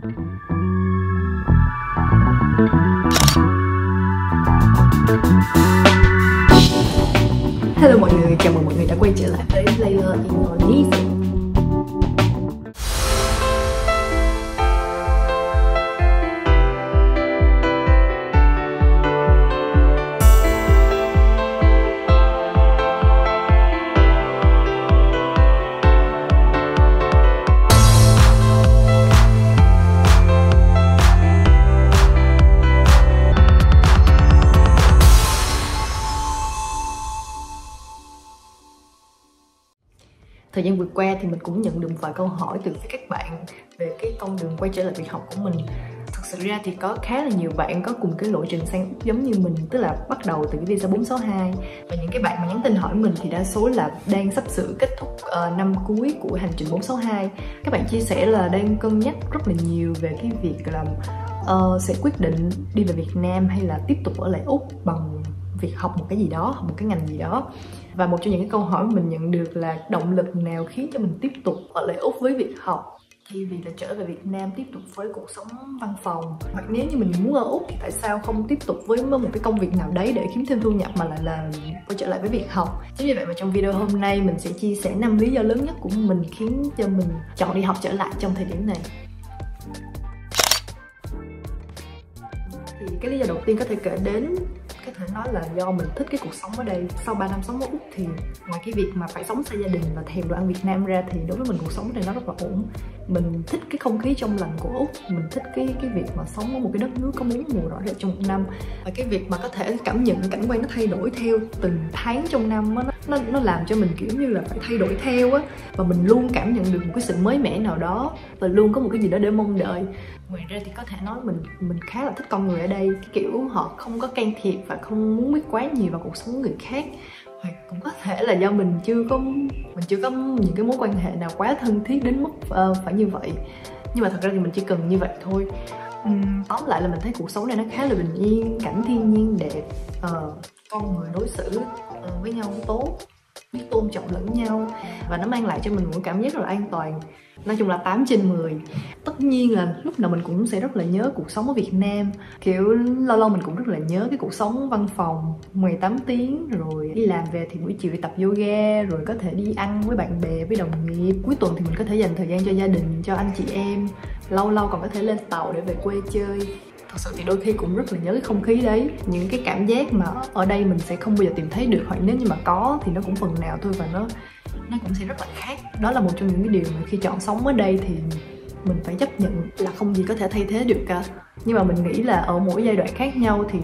Hello mọi người, chào mừng mọi người đã quay trở lại với Layla Indonesia. Thời gian vừa qua thì mình cũng nhận được một vài câu hỏi từ các bạn về cái con đường quay trở lại việc học của mình. Thật sự ra thì có khá là nhiều bạn có cùng cái lộ trình sang Úc giống như mình, tức là bắt đầu từ cái visa 462. Và những cái bạn mà nhắn tin hỏi mình thì đa số là đang sắp sửa kết thúc năm cuối của hành trình 462. Các bạn chia sẻ là đang cân nhắc rất là nhiều về cái việc là sẽ quyết định đi về Việt Nam hay là tiếp tục ở lại Úc bằng việc học một cái gì đó, học một cái ngành gì đó. Và một trong những cái câu hỏi mình nhận được là động lực nào khiến cho mình tiếp tục ở lại Úc với việc học thay vì là trở về Việt Nam tiếp tục với cuộc sống văn phòng. Hoặc nếu như mình muốn ở Úc thì tại sao không tiếp tục với một cái công việc nào đấy để kiếm thêm thu nhập mà lại là quay trở lại với việc học. Chính vì vậy mà trong video hôm nay mình sẽ chia sẻ 5 lý do lớn nhất của mình khiến cho mình chọn đi học trở lại trong thời điểm này. Thì cái lý do đầu tiên có thể kể đến, có thể nói là do mình thích cái cuộc sống ở đây. Sau 3 năm sống ở Úc thì ngoài cái việc mà phải sống xa gia đình và thèm đồ ăn Việt Nam ra thì đối với mình cuộc sống ở đây nó rất là ổn. Mình thích cái không khí trong lành của Úc, mình thích cái việc mà sống ở một cái đất nước có 4 mùa rõ rệt trong một năm. Và cái việc mà có thể cảm nhận cảnh quan nó thay đổi theo từng tháng trong năm á, nó làm cho mình kiểu như là phải thay đổi theo á. Và mình luôn cảm nhận được một cái sự mới mẻ nào đó và luôn có một cái gì đó để mong đợi. Ngoài ra thì có thể nói mình khá là thích con người ở đây, cái kiểu họ không có can thiệp và không muốn biết quá nhiều vào cuộc sống của người khác. Hoặc cũng có thể là do mình chưa có những cái mối quan hệ nào quá thân thiết đến mức phải như vậy. Nhưng mà thật ra thì mình chỉ cần như vậy thôi. Tóm lại là mình thấy cuộc sống này nó khá là bình yên, cảnh thiên nhiên đẹp, con người đối xử với nhau tốt, biết tôn trọng lẫn nhau, và nó mang lại cho mình một cảm giác rất là an toàn. Nói chung là 8 trên 10. Tất nhiên là lúc nào mình cũng sẽ rất là nhớ cuộc sống ở Việt Nam. Kiểu lâu lâu mình cũng rất là nhớ cái cuộc sống văn phòng 18 tiếng, rồi đi làm về thì buổi chiều đi tập yoga, rồi có thể đi ăn với bạn bè, với đồng nghiệp. Cuối tuần thì mình có thể dành thời gian cho gia đình, cho anh chị em. Lâu lâu còn có thể lên tàu để về quê chơi. Thật sự thì đôi khi cũng rất là nhớ cái không khí đấy. Những cái cảm giác mà ở đây mình sẽ không bao giờ tìm thấy được, hoặc nếu như mà có thì nó cũng phần nào thôi, và nó cũng sẽ rất là khác. Đó là một trong những cái điều mà khi chọn sống ở đây thì mình phải chấp nhận là không gì có thể thay thế được cả. Nhưng mà mình nghĩ là ở mỗi giai đoạn khác nhau thì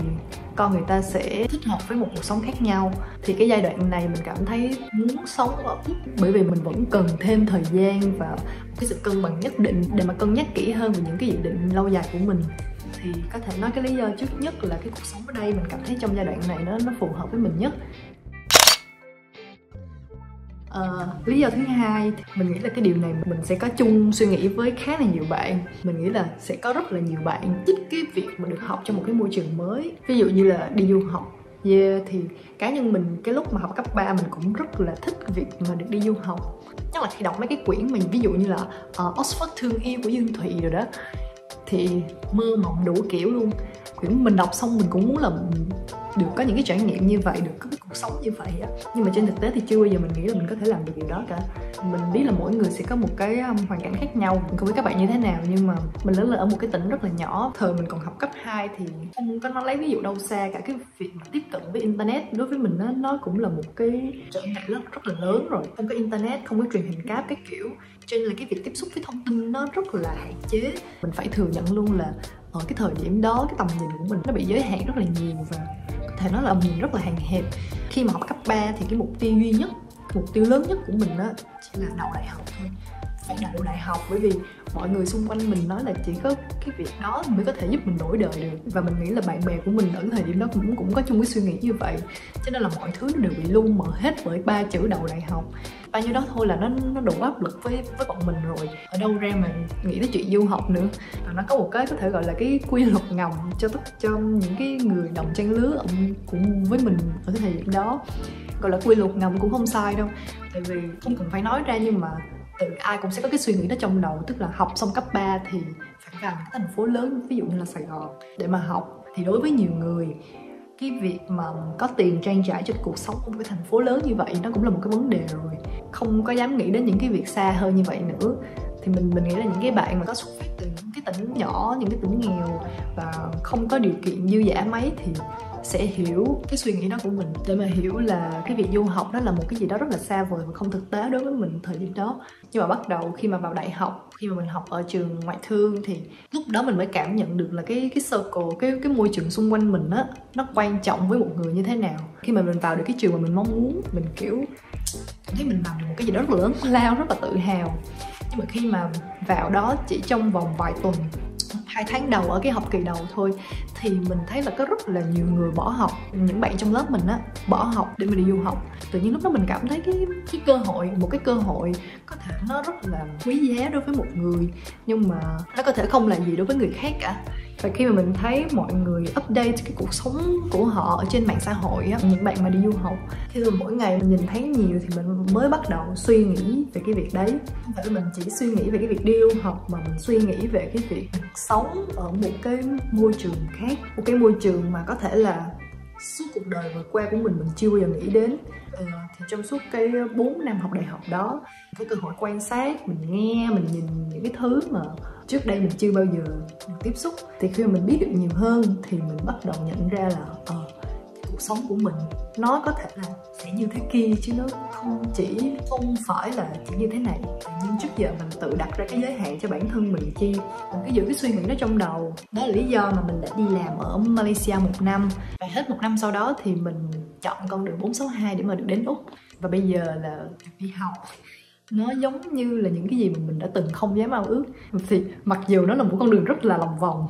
con người ta sẽ thích hợp với một cuộc sống khác nhau. Thì cái giai đoạn này mình cảm thấy muốn sống ở Úc bởi vì mình vẫn cần thêm thời gian và một cái sự cân bằng nhất định để mà cân nhắc kỹ hơn về những cái dự định lâu dài của mình. Thì có thể nói cái lý do trước nhất là cái cuộc sống ở đây mình cảm thấy trong giai đoạn này nó phù hợp với mình nhất. Lý do thứ hai, mình nghĩ là cái điều này mình sẽ có chung suy nghĩ với khá là nhiều bạn. Mình nghĩ là sẽ có rất là nhiều bạn thích cái việc mà được học trong một cái môi trường mới. Ví dụ như là đi du học. Thì cá nhân mình cái lúc mà học cấp 3 mình cũng rất là thích việc mà được đi du học. Nhất là khi đọc mấy cái quyển mình ví dụ như là Oxford Thương Yêu của Dương Thụy rồi đó, thì mơ mộng đủ kiểu luôn. Quyển mình đọc xong mình cũng muốn là được có những cái trải nghiệm như vậy, được có cái cuộc sống như vậy á. Nhưng mà trên thực tế thì chưa bao giờ mình nghĩ là mình có thể làm được điều đó cả. Mình biết là mỗi người sẽ có một cái hoàn cảnh khác nhau, mình không biết các bạn như thế nào, nhưng mà mình lớn lên ở một cái tỉnh rất là nhỏ. Thời mình còn học cấp 2 thì không có nói lấy ví dụ đâu xa cả, cái việc mà tiếp cận với internet đối với mình nó cũng là một cái trở ngại rất là lớn rồi. Không có internet, không có truyền hình cáp cái kiểu, cho nên là cái việc tiếp xúc với thông tin nó rất là hạn chế. Mình phải thừa nhận luôn là ở cái thời điểm đó cái tầm nhìn của mình nó bị giới hạn rất là nhiều, và có thể nói là tầm nhìn rất là hạn hẹp. Khi mà học cấp 3 thì cái mục tiêu duy nhất, mục tiêu lớn nhất của mình đó chỉ là đậu đại học thôi. Phải đậu đại học, bởi vì mọi người xung quanh mình nói là chỉ có cái việc đó mới có thể giúp mình đổi đời được. Và mình nghĩ là bạn bè của mình ở thời điểm đó cũng có chung cái suy nghĩ như vậy. Cho nên là mọi thứ nó đều bị lu mờ hết bởi 3 chữ đậu đại học. Bao nhiêu đó thôi là nó đủ áp lực với bọn mình rồi. Ở đâu ra mà nghĩ tới chuyện du học nữa. Và nó có một cái có thể gọi là cái quy luật ngầm cho những cái người đồng trang lứa cùng với mình ở cái thời điểm đó. Gọi là quy luật ngầm cũng không sai đâu, tại vì không cần phải nói ra, nhưng mà tự ai cũng sẽ có cái suy nghĩ đó trong đầu, tức là học xong cấp 3 thì phải vào những thành phố lớn, ví dụ như là Sài Gòn để mà học. Thì đối với nhiều người, cái việc mà có tiền trang trải cho cuộc sống của một cái thành phố lớn như vậy nó cũng là một cái vấn đề rồi, không có dám nghĩ đến những cái việc xa hơn như vậy nữa. Thì mình nghĩ là những cái bạn mà có xuất phát từ những cái tỉnh nhỏ, những cái tỉnh nghèo và không có điều kiện dư dả mấy thì sẽ hiểu cái suy nghĩ đó của mình, để mà hiểu là cái việc du học đó là một cái gì đó rất là xa vời và không thực tế đối với mình thời điểm đó. Nhưng mà bắt đầu khi mà vào đại học, khi mà mình học ở trường ngoại thương thì lúc đó mình mới cảm nhận được là cái circle, cái môi trường xung quanh mình á, nó quan trọng với một người như thế nào. Khi mà mình vào được cái trường mà mình mong muốn, mình kiểu cảm thấy mình làm được một cái gì đó rất là lớn lao, rất là tự hào. Nhưng mà khi mà vào đó chỉ trong vòng vài tuần, 2 tháng đầu ở cái học kỳ đầu thôi, thì mình thấy là có rất là nhiều người bỏ học. Những bạn trong lớp mình á, bỏ học để mà đi du học. Tự nhiên lúc đó mình cảm thấy cái cơ hội, một cái cơ hội có thể nó rất là quý giá đối với một người, nhưng mà nó có thể không là gì đối với người khác cả. Và khi mà mình thấy mọi người update cái cuộc sống của họ ở trên mạng xã hội á, những bạn mà đi du học, khi mà mỗi ngày mình nhìn thấy nhiều thì mình mới bắt đầu suy nghĩ về cái việc đấy. Không phải là mình chỉ suy nghĩ về cái việc đi du học, mà mình suy nghĩ về cái việc sống ở một cái môi trường khác, một cái môi trường mà có thể là suốt cuộc đời vừa qua của mình chưa bao giờ nghĩ đến. Thì trong suốt cái 4 năm học đại học đó, cái cơ hội quan sát, mình nghe, mình nhìn những cái thứ mà trước đây mình chưa bao giờ tiếp xúc. Thì khi mà mình biết được nhiều hơn thì mình bắt đầu nhận ra là cuộc sống của mình nó có thể là sẽ như thế kia, chứ nó không phải là chỉ như thế này. Nhưng trước giờ mình tự đặt ra cái giới hạn cho bản thân mình chi, mình cứ giữ cái suy nghĩ đó trong đầu. Đó là lý do mà mình đã đi làm ở Malaysia 1 năm, và hết 1 năm sau đó thì mình chọn con đường 462 để mà được đến Úc. Và bây giờ là đi học, nó giống như là những cái gì mà mình đã từng không dám ao ước. Thì mặc dù nó là một con đường rất là lòng vòng,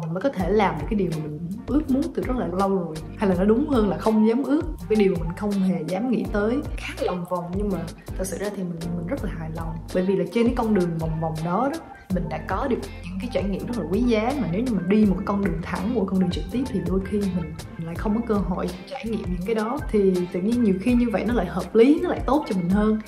mình mới có thể làm được cái điều mà mình ước muốn từ rất là lâu rồi. Hay là nó đúng hơn là không dám ước, một cái điều mà mình không hề dám nghĩ tới. Khá là lòng vòng, nhưng mà thật sự ra thì mình rất là hài lòng. Bởi vì là trên cái con đường vòng vòng đó mình đã có được những cái trải nghiệm rất là quý giá. Mà nếu như mình đi một cái con đường thẳng, một con đường trực tiếp, thì đôi khi mình lại không có cơ hội trải nghiệm những cái đó. Thì tự nhiên nhiều khi như vậy nó lại hợp lý, nó lại tốt cho mình hơn.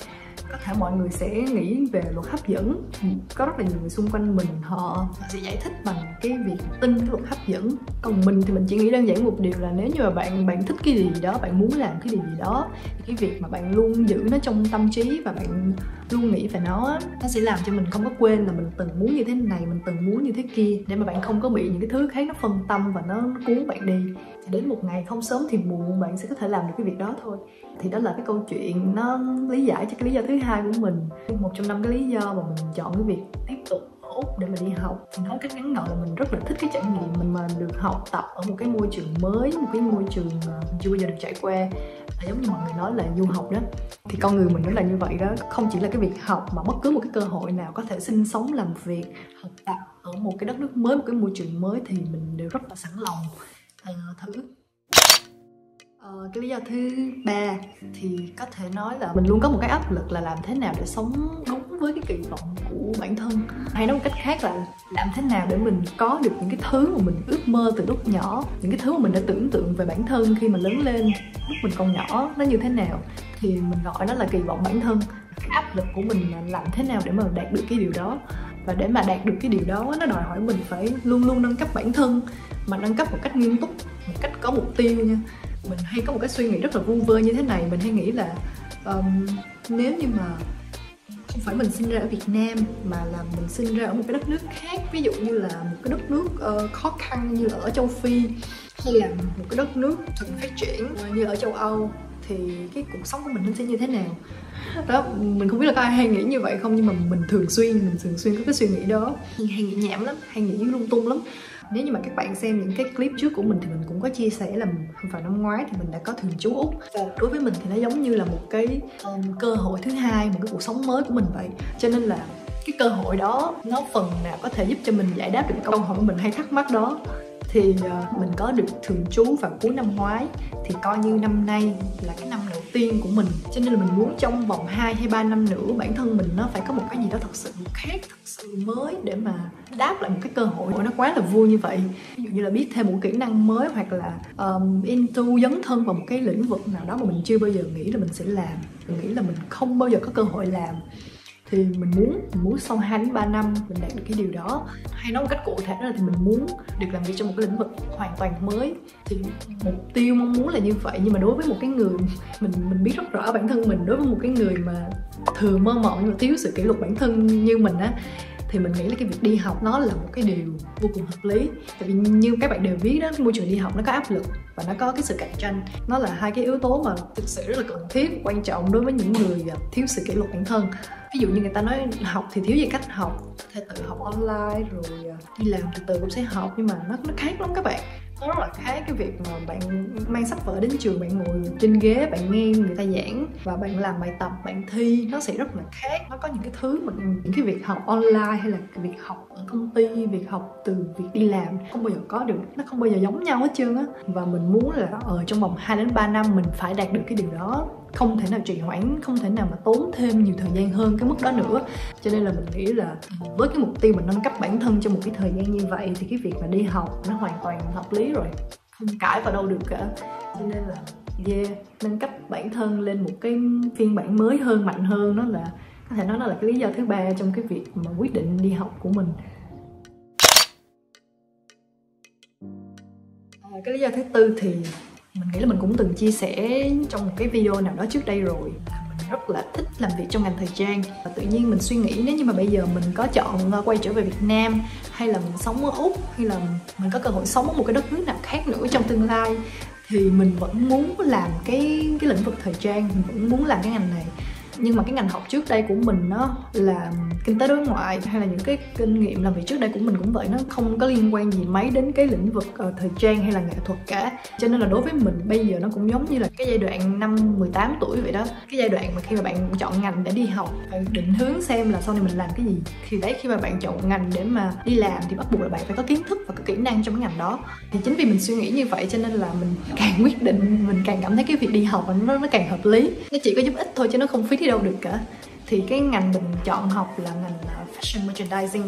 Có thể mọi người sẽ nghĩ về luật hấp dẫn, có rất là nhiều người xung quanh mình họ sẽ giải thích bằng cái việc tin cái luật hấp dẫn. Còn mình thì mình chỉ nghĩ đơn giản một điều là nếu như mà bạn thích cái gì đó, bạn muốn làm cái điều gì đó, thì cái việc mà bạn luôn giữ nó trong tâm trí và bạn luôn nghĩ về nó sẽ làm cho mình không có quên là mình từng muốn như thế này, mình từng muốn như thế kia, để mà bạn không có bị những cái thứ khác nó phân tâm và nó cuốn bạn đi. Thì đến một ngày không sớm thì muộn bạn sẽ có thể làm được cái việc đó thôi. Thì đó là cái câu chuyện nó lý giải cho cái lý do thứ hai của mình. Một trong 5 cái lý do mà mình chọn cái việc tiếp tục ở Úc để mà đi học. Thì nói cách ngắn gọn là mình rất là thích cái trải nghiệm mình mà được học tập ở một cái môi trường mới, một cái môi trường mà mình chưa bao giờ được trải qua. Giống như mọi người nói là du học đó, thì con người mình nó là như vậy đó. Không chỉ là cái việc học, mà bất cứ một cái cơ hội nào có thể sinh sống, làm việc, học tập ở một cái đất nước mới, một cái môi trường mới thì mình đều rất là sẵn lòng thử. Cái lý do thứ 3 thì có thể nói là mình luôn có một cái áp lực là làm thế nào để sống đúng với cái kỳ vọng của bản thân. Hay nói một cách khác là làm thế nào để mình có được những cái thứ mà mình ước mơ từ lúc nhỏ, những cái thứ mà mình đã tưởng tượng về bản thân khi mà lớn lên lúc mình còn nhỏ nó như thế nào. Thì mình gọi nó là kỳ vọng bản thân. Cái áp lực của mình là làm thế nào để mà đạt được cái điều đó. Và để mà đạt được cái điều đó, nó đòi hỏi mình phải luôn luôn nâng cấp bản thân, mà nâng cấp một cách nghiêm túc, một cách có mục tiêu nha. Mình hay có một cái suy nghĩ rất là vu vơ như thế này. Mình hay nghĩ là nếu như mà không phải mình sinh ra ở Việt Nam, mà là mình sinh ra ở một cái đất nước khác, ví dụ như là một cái đất nước khó khăn như là ở châu Phi, hay là một cái đất nước từng phát triển như ở châu Âu, thì cái cuộc sống của mình nó sẽ như thế nào đó. Mình không biết là có ai hay nghĩ như vậy không, nhưng mà mình thường xuyên có cái suy nghĩ đó. Mình hay nghĩ nhảm lắm, hay nghĩ lung tung lắm. Nếu như mà các bạn xem những cái clip trước của mình thì mình cũng có chia sẻ là vào năm ngoái thì mình đã có thường trú Úc. Và đối với mình thì nó giống như là một cái cơ hội thứ hai, một cái cuộc sống mới của mình vậy. Cho nên là cái cơ hội đó nó phần nào có thể giúp cho mình giải đáp được câu hỏi của mình hay thắc mắc đó. Thì mình có được thường trú vào cuối năm ngoái, thì coi như năm nay là cái năm đầu tiên của mình. Cho nên là mình muốn trong vòng 2 hay 3 năm nữa bản thân mình nó phải có một cái gì đó thật sự khác, thật sự mới để mà đáp lại một cái cơ hội nó quá là vui như vậy. Ví dụ như là biết thêm một kỹ năng mới, hoặc là dấn thân vào một cái lĩnh vực nào đó mà mình chưa bao giờ nghĩ là mình sẽ làm. Mình nghĩ là mình không bao giờ có cơ hội làm. thì mình muốn sau 2 đến 3 năm mình đạt được cái điều đó. Hay nói một cách cụ thể đó là thì mình muốn được làm việc trong một cái lĩnh vực hoàn toàn mới. Thì mục tiêu mong muốn là như vậy. Nhưng mà đối với một cái người mình biết rất rõ bản thân mình, đối với một cái người mà thường mơ mộng nhưng mà thiếu sự kỷ luật bản thân như mình á, thì mình nghĩ là cái việc đi học nó là một cái điều vô cùng hợp lý. Tại vì như các bạn đều biết đó, môi trường đi học nó có áp lực và nó có cái sự cạnh tranh. Nó là hai cái yếu tố mà thực sự rất là cần thiết, quan trọng đối với những người thiếu sự kỷ luật bản thân. Ví dụ như người ta nói học thì thiếu về cách học, có thể tự học online rồi đi làm từ từ cũng sẽ học, nhưng mà nó khác lắm các bạn. Nó rất là khác cái việc mà bạn mang sách vở đến trường, bạn ngồi trên ghế, bạn nghe người ta giảng và bạn làm bài tập, bạn thi, nó sẽ rất là khác. Nó có những cái thứ mà những cái việc học online hay là việc học ở công ty, việc học từ việc đi làm không bao giờ có được, nó không bao giờ giống nhau hết trơn á. Và mình muốn là trong vòng 2 đến 3 năm mình phải đạt được cái điều đó, không thể nào trì hoãn, không thể nào mà tốn thêm nhiều thời gian hơn cái mức đó nữa. Cho nên là mình nghĩ là với cái mục tiêu mình nâng cấp bản thân trong một cái thời gian như vậy thì cái việc mà đi học nó hoàn toàn hợp lý rồi, không cãi vào đâu được cả. Cho nên là nâng cấp bản thân lên một cái phiên bản mới hơn, mạnh hơn, nó là có thể nói nó là cái lý do thứ 3 trong cái việc mà quyết định đi học của mình. Cái lý do thứ 4 thì mình nghĩ là mình cũng từng chia sẻ trong một cái video nào đó trước đây rồi, là mình rất là thích làm việc trong ngành thời trang. Và tự nhiên mình suy nghĩ nếu như mà bây giờ mình có chọn quay trở về Việt Nam, hay là mình sống ở Úc, hay là mình có cơ hội sống ở một cái đất nước nào khác nữa trong tương lai, thì mình vẫn muốn làm cái lĩnh vực thời trang, mình vẫn muốn làm cái ngành này. Nhưng mà cái ngành học trước đây của mình nó là kinh tế đối ngoại, hay là những cái kinh nghiệm làm việc trước đây của mình cũng vậy, nó không có liên quan gì mấy đến cái lĩnh vực thời trang hay là nghệ thuật cả. Cho nên là đối với mình bây giờ nó cũng giống như là cái giai đoạn năm 18 tuổi vậy đó. Cái giai đoạn mà khi mà bạn chọn ngành để đi học, bạn định hướng xem là sau này mình làm cái gì. Thì đấy, khi mà bạn chọn ngành để mà đi làm thì bắt buộc là bạn phải có kiến thức và có kỹ năng trong cái ngành đó. Thì chính vì mình suy nghĩ như vậy cho nên là mình càng quyết định, mình càng cảm thấy cái việc đi học nó càng hợp lý. Nó chỉ có giúp ích thôi chứ nó không phí đi đâu được cả. Thì cái ngành mình chọn học là ngành fashion merchandising,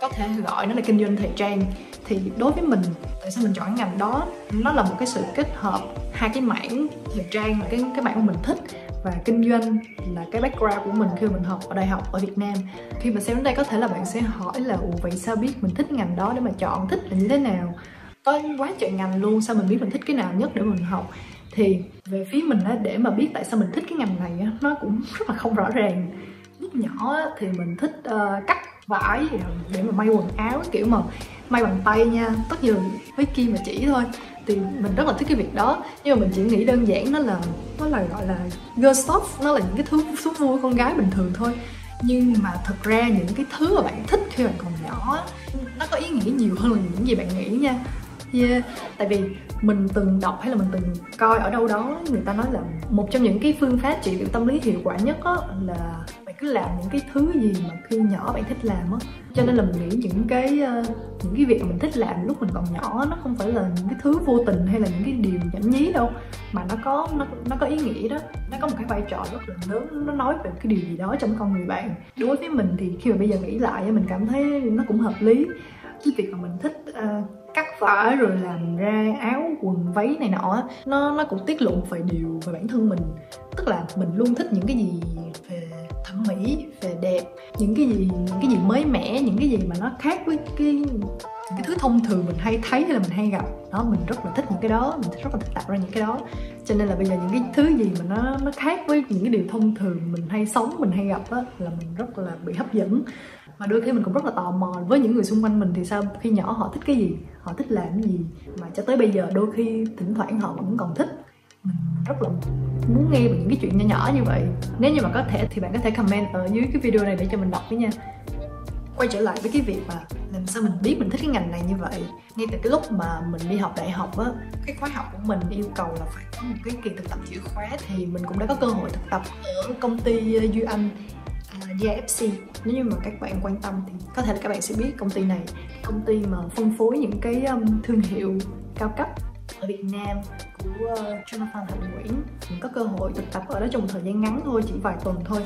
có thể gọi nó là kinh doanh thời trang. Thì đối với mình, tại sao mình chọn ngành đó, nó là một cái sự kết hợp hai cái mảng. Thời trang là cái mảng mà mình thích, và kinh doanh là cái background của mình khi mình học ở đại học ở Việt Nam. Khi mà xem đến đây có thể là bạn sẽ hỏi là vậy sao biết mình thích ngành đó để mà chọn, thích là như thế nào, có quá trời ngành luôn, sao mình biết mình thích cái nào nhất để mình học. Thì về phía mình á, để mà biết tại sao mình thích cái ngành này á, nó cũng rất là không rõ ràng. Lúc nhỏ á, thì mình thích cắt vải để mà may quần áo, kiểu mà may bằng tay nha, tất nhiên với kim và chỉ thôi. Thì mình rất là thích cái việc đó, nhưng mà mình chỉ nghĩ đơn giản nó là gọi là girl stuff, nó là những cái thứ thú vui con gái bình thường thôi. Nhưng mà thật ra những cái thứ mà bạn thích khi bạn còn nhỏ á, nó có ý nghĩa nhiều hơn là những gì bạn nghĩ nha. Tại vì mình từng đọc hay là mình từng coi ở đâu đó, người ta nói là một trong những cái phương pháp trị liệu tâm lý hiệu quả nhất á, là bạn cứ làm những cái thứ gì mà khi nhỏ bạn thích làm á. Cho nên là mình nghĩ những cái việc mà mình thích làm lúc mình còn nhỏ, nó không phải là những cái thứ vô tình hay là những cái điều nhảm nhí đâu, mà nó có ý nghĩa đó, nó có một cái vai trò rất là lớn, nó nói về cái điều gì đó trong con người bạn. Đối với mình thì khi mà bây giờ nghĩ lại, mình cảm thấy nó cũng hợp lý. Cái việc mà mình thích cắt vải rồi làm ra áo quần váy này nọ, nó cũng tiết lộ về điều về bản thân mình. Tức là mình luôn thích những cái gì về thẩm mỹ, về đẹp, những cái gì mới mẻ, những cái gì mà nó khác với những cái thứ thông thường mình hay thấy hay là mình hay gặp đó. Mình rất là thích những cái đó, mình rất là thích tạo ra những cái đó. Cho nên là bây giờ những cái thứ gì mà nó khác với những cái điều thông thường mình hay sống, mình hay gặp á, là mình rất là bị hấp dẫn. Và đôi khi mình cũng rất là tò mò với những người xung quanh mình thì sao, khi nhỏ họ thích cái gì, họ thích làm cái gì mà cho tới bây giờ đôi khi thỉnh thoảng họ vẫn còn thích. Mình rất là muốn nghe về những cái chuyện nhỏ nhỏ như vậy. Nếu như mà có thể thì bạn có thể comment ở dưới cái video này để cho mình đọc với nha. Quay trở lại với cái việc mà làm sao mình biết mình thích cái ngành này như vậy. Ngay từ cái lúc mà mình đi học đại học á, cái khóa học của mình yêu cầu là phải có một cái kỳ thực tập chìa khóa. Thì mình cũng đã có cơ hội thực tập ở công ty Duy Anh, DIFC. Nếu như mà các bạn quan tâm thì có thể là các bạn sẽ biết công ty này, công ty mà phân phối những cái thương hiệu cao cấp ở Việt Nam của Jonathan Hạnh Nguyễn. Mình có cơ hội thực tập ở đó trong một thời gian ngắn thôi, chỉ vài tuần thôi.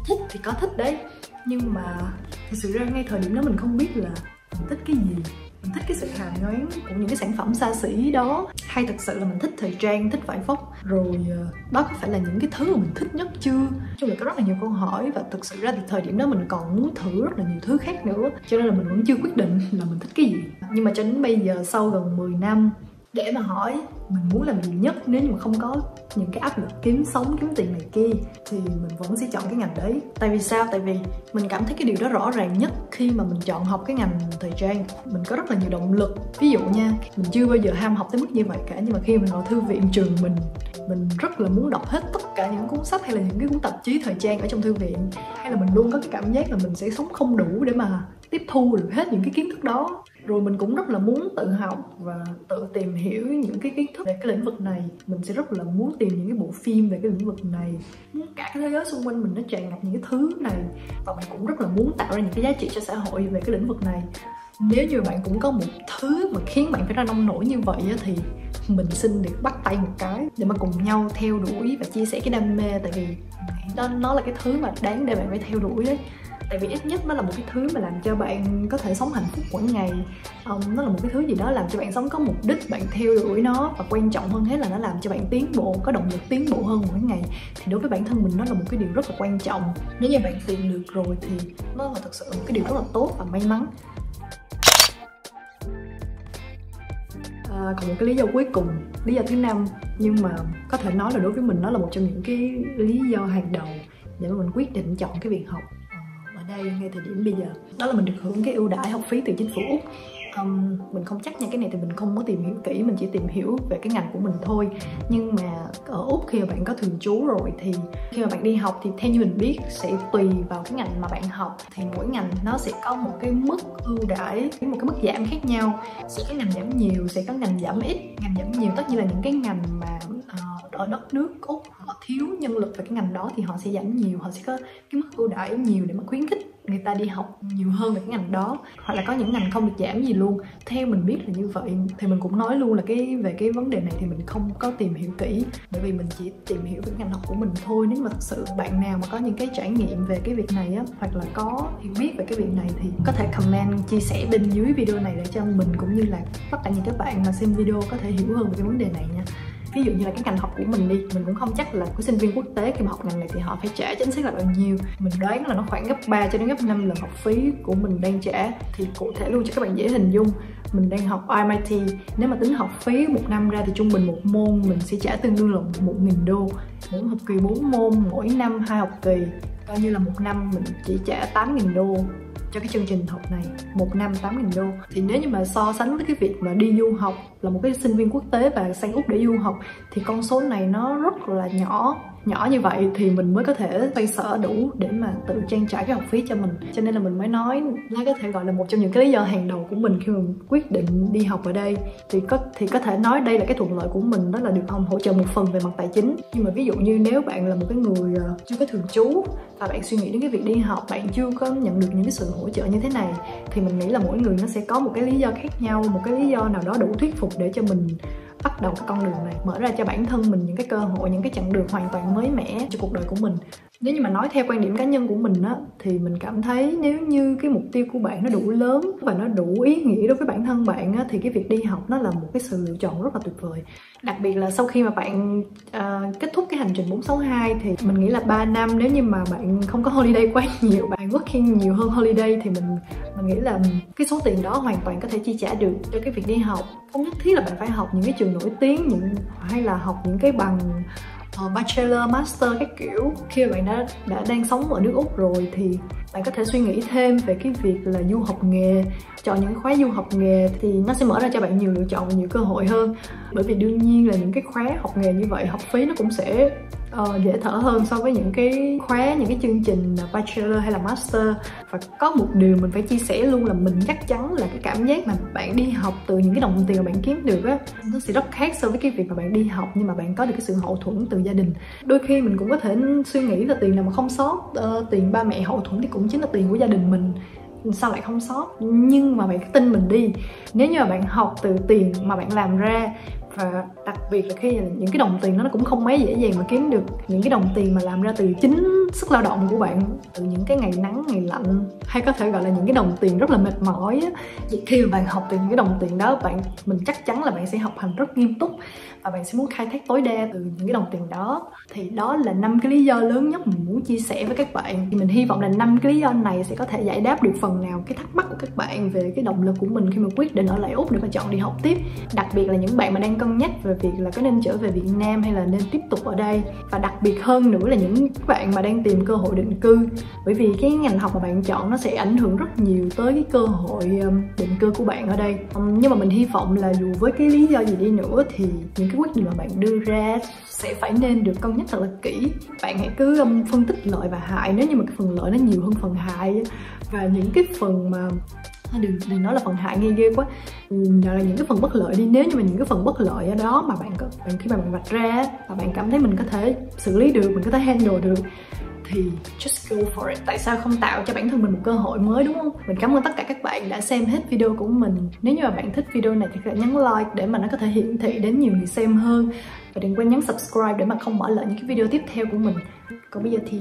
Thích thì có thích đấy, nhưng mà thực sự ra ngay thời điểm đó mình không biết là mình thích cái gì. mình thích cái sự hào nhoáng của những cái sản phẩm xa xỉ đó, hay thật sự là mình thích thời trang, thích vải vóc, rồi đó có phải là những cái thứ mà mình thích nhất chưa? Nói chung là có rất là nhiều câu hỏi, và thực sự ra thì thời điểm đó mình còn muốn thử rất là nhiều thứ khác nữa, cho nên là mình vẫn chưa quyết định là mình thích cái gì. Nhưng mà cho đến bây giờ, sau gần 10 năm, để mà hỏi mình muốn làm gì nhất nếu như mà không có những cái áp lực kiếm sống, kiếm tiền này kia, thì mình vẫn sẽ chọn cái ngành đấy. Tại vì sao? Tại vì mình cảm thấy cái điều đó rõ ràng nhất khi mà mình chọn học cái ngành thời trang. Mình có rất là nhiều động lực. Ví dụ nha, mình chưa bao giờ ham học tới mức như vậy cả, nhưng mà khi mình vào thư viện trường mình rất là muốn đọc hết tất cả những cuốn sách hay là những cái cuốn tạp chí thời trang ở trong thư viện, hay là mình luôn có cái cảm giác là mình sẽ sống không đủ để mà tiếp thu được hết những cái kiến thức đó. Rồi mình cũng rất là muốn tự học và tự tìm hiểu những cái kiến thức về cái lĩnh vực này. Mình sẽ rất là muốn tìm những cái bộ phim về cái lĩnh vực này. Cả cái thế giới xung quanh mình nó tràn ngập những cái thứ này, và mình cũng rất là muốn tạo ra những cái giá trị cho xã hội về cái lĩnh vực này. Nếu như bạn cũng có một thứ mà khiến bạn phải ra nông nổi như vậy thì mình xin được bắt tay một cái để mà cùng nhau theo đuổi và chia sẻ cái đam mê. Tại vì đó, nó là cái thứ mà đáng để bạn phải theo đuổi đấy. Tại vì ít nhất nó là một cái thứ mà làm cho bạn có thể sống hạnh phúc mỗi ngày. Nó là một cái thứ gì đó làm cho bạn sống có mục đích, bạn theo đuổi nó. Và quan trọng hơn hết là nó làm cho bạn tiến bộ, có động lực tiến bộ hơn mỗi ngày. Thì đối với bản thân mình nó là một cái điều rất là quan trọng. Nếu như bạn tìm được rồi thì nó là thật sự một cái điều rất là tốt và may mắn. Còn một cái lý do cuối cùng, lý do thứ 5, nhưng mà có thể nói là đối với mình nó là một trong những cái lý do hàng đầu để mà mình quyết định chọn cái việc học ở đây ngay thời điểm bây giờ. Đó là mình được hưởng cái ưu đãi học phí từ chính phủ Úc. Mình không chắc nha, cái này thì mình không có tìm hiểu kỹ, mình chỉ tìm hiểu về cái ngành của mình thôi. Nhưng mà ở Úc khi mà bạn có thường trú rồi thì khi mà bạn đi học thì theo như mình biết sẽ tùy vào cái ngành mà bạn học, thì mỗi ngành nó sẽ có một cái mức ưu đãi, một cái mức giảm khác nhau. Sẽ có ngành giảm nhiều, sẽ có ngành giảm ít. Ngành giảm nhiều tất nhiên là những cái ngành mà ở đất nước Úc họ thiếu nhân lực về cái ngành đó thì họ sẽ giảm nhiều, họ sẽ có cái mức ưu đãi nhiều để mà khuyến khích người ta đi học nhiều hơn về cái ngành đó. Hoặc là có những ngành không được giảm gì luôn, theo mình biết là như vậy. Thì mình cũng nói luôn là về cái vấn đề này thì mình không có tìm hiểu kỹ, bởi vì mình chỉ tìm hiểu về ngành học của mình thôi. Nếu mà thật sự bạn nào mà có những cái trải nghiệm về cái việc này á, hoặc là có hiểu biết về cái việc này thì có thể comment chia sẻ bên dưới video này để cho mình cũng như là tất cả những các bạn mà xem video có thể hiểu hơn về cái vấn đề này nha. Ví dụ như là cái ngành học của mình đi, mình cũng không chắc là cái sinh viên quốc tế khi mà học ngành này thì họ phải trả chính xác là bao nhiêu. Mình đoán là nó khoảng gấp 3 cho đến gấp 5 lần học phí của mình đang trả. Thì cụ thể luôn cho các bạn dễ hình dung, mình đang học MIT. Nếu mà tính học phí một năm ra thì trung bình một môn mình sẽ trả tương đương là 1.000 đô. Mỗi học kỳ 4 môn, mỗi năm 2 học kỳ, coi như là một năm mình chỉ trả 8.000 đô cho cái chương trình học này. Một năm 8.000 đô. Thì nếu như mà so sánh với cái việc mà đi du học, là một cái sinh viên quốc tế và sang Úc để du học, thì con số này nó rất là nhỏ như vậy thì mình mới có thể xoay sở đủ để mà tự trang trải cái học phí cho mình. Cho nên là mình mới nói nó có thể gọi là một trong những cái lý do hàng đầu của mình khi mình quyết định đi học ở đây. Thì có thể nói đây là cái thuận lợi của mình, đó là được hỗ trợ một phần về mặt tài chính. Nhưng mà ví dụ như nếu bạn là một cái người chưa có thường trú và bạn suy nghĩ đến cái việc đi học, bạn chưa có nhận được những cái sự hỗ trợ như thế này, thì mình nghĩ là mỗi người nó sẽ có một cái lý do khác nhau, một cái lý do nào đó đủ thuyết phục để cho mình bắt đầu cái con đường này, mở ra cho bản thân mình những cái cơ hội, những cái chặng đường hoàn toàn mới mẻ cho cuộc đời của mình. Nếu như mà nói theo quan điểm cá nhân của mình á, thì mình cảm thấy nếu như cái mục tiêu của bạn nó đủ lớn và nó đủ ý nghĩa đối với bản thân bạn á, thì cái việc đi học nó là một cái sự lựa chọn rất là tuyệt vời. Đặc biệt là sau khi mà bạn kết thúc cái hành trình 462 thì mình nghĩ là 3 năm, nếu như mà bạn không có holiday quá nhiều, bạn working nhiều hơn holiday, thì mình nghĩ là cái số tiền đó hoàn toàn có thể chi trả được cho cái việc đi học. Không nhất thiết là bạn phải học những cái trường nổi tiếng hay là học những cái bằng bachelor, master các kiểu. Khi mà bạn đã đang sống ở nước Úc rồi thì bạn có thể suy nghĩ thêm về cái việc là du học nghề, chọn những khóa du học nghề thì nó sẽ mở ra cho bạn nhiều lựa chọn và nhiều cơ hội hơn. Bởi vì đương nhiên là những cái khóa học nghề như vậy học phí nó cũng sẽ dễ thở hơn so với những cái khóa, những cái chương trình bachelor hay là master. Và có một điều mình phải chia sẻ luôn là mình chắc chắn là cái cảm giác mà bạn đi học từ những cái đồng tiền mà bạn kiếm được á, nó sẽ rất khác so với cái việc mà bạn đi học nhưng mà bạn có được cái sự hậu thuẫn từ gia đình. Đôi khi mình cũng có thể suy nghĩ là tiền nào mà không sót, tiền ba mẹ hậu thuẫn thì cũng chính là tiền của gia đình mình, sao lại không sót. Nhưng mà bạn cứ tin mình đi, nếu như mà bạn học từ tiền mà bạn làm ra Và đặc biệt là khi những cái đồng tiền đó nó cũng không mấy dễ dàng mà kiếm được. Những cái đồng tiền mà làm ra từ chính sức lao động của bạn, từ những cái ngày nắng, ngày lạnh, hay có thể gọi là những cái đồng tiền rất là mệt mỏi á. Vậy khi mà bạn học từ những cái đồng tiền đó, mình chắc chắn là bạn sẽ học hành rất nghiêm túc và bạn sẽ muốn khai thác tối đa từ những cái đồng tiền đó. Thì đó là 5 cái lý do lớn nhất mình muốn chia sẻ với các bạn. Thì mình hy vọng là 5 cái lý do này sẽ có thể giải đáp được phần nào cái thắc mắc của các bạn về cái động lực của mình khi mà quyết định ở lại Úc để mà chọn đi học tiếp. Đặc biệt là những bạn mà đang cân nhắc về việc là có nên trở về Việt Nam hay là nên tiếp tục ở đây. Và đặc biệt hơn nữa là những bạn mà đang tìm cơ hội định cư. Bởi vì cái ngành học mà bạn chọn nó sẽ ảnh hưởng rất nhiều tới cái cơ hội định cư của bạn ở đây. Nhưng mà mình hy vọng là dù với cái lý do gì đi nữa thì những cái quyết định mà bạn đưa ra sẽ phải nên được cân nhắc thật là kỹ. Bạn hãy cứ phân tích lợi và hại, nếu như mà cái phần lợi nó nhiều hơn phần hại, và những cái phần mà đừng nói là phần hại nghe ghê quá, là những cái phần bất lợi đi. Nếu như mà những cái phần bất lợi ở đó mà khi mà bạn vạch ra và bạn cảm thấy mình có thể xử lý được, mình có thể handle được thì just go for it. Tại sao không tạo cho bản thân mình một cơ hội mới, đúng không? Mình cảm ơn tất cả các bạn đã xem hết video của mình. Nếu như mà bạn thích video này thì hãy nhấn like để mà nó có thể hiển thị đến nhiều người xem hơn. Và đừng quên nhấn subscribe để mà không bỏ lỡ những cái video tiếp theo của mình. Còn bây giờ thì